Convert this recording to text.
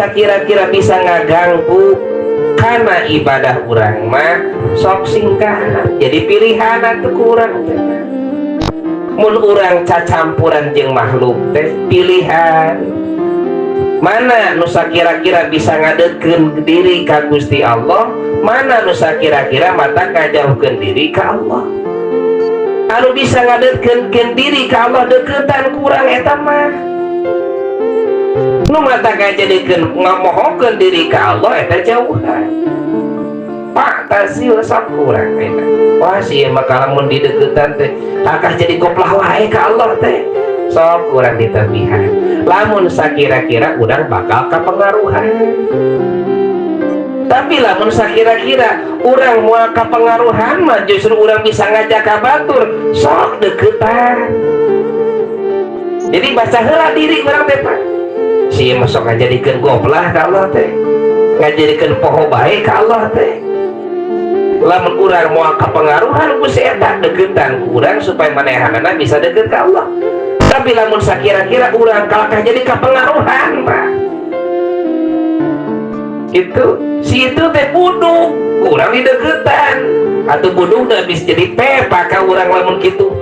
kira-kira bisa ngaganggu karena ibadah urang mah sok singkah jadi pilihan atuh kurang mun urang cacampuran jeung makhluk teh pilihan mana nusa kira-kira bisa ngadeukeun diri ka Gusti Allah, mana nusa kira-kira mata ngajauhkeun diri ka Allah. Anu bisa ngadeukeun diri ka Allah deukeutan kurang eta mah. Nu mata ngajadikeun ngamohokeun diri ka Allah eta jauhan. Pak tasih sok kurang eta. Wah sieun mah lamun di deukeutan teh akah jadi goplah wae ka Allah teh. Sok kurang ditepihan. Lamun sakira-kira urang bakal kapengaruhan. Tapi lamun sakira-kira urang moal kapengaruhan mah justru urang bisa ngajak ka batur sok deukeutan. Jadi baca heula diri urang teh Pak. Si mah sok ngajadikeun goplah ka Allah teh. Ngajadikeun poho bae ka Allah teh. Lamun urang moal kapengaruhan ku si eta deukeutan urang supaya manehanana bisa deukeut ka Allah. Tapi lamun sakira-kira urang kalahkah jadi kapengaruhan Pak itu si itu teh buduk urang di deketan atau buduk udah bisa jadi pepa ka urang lamun gitu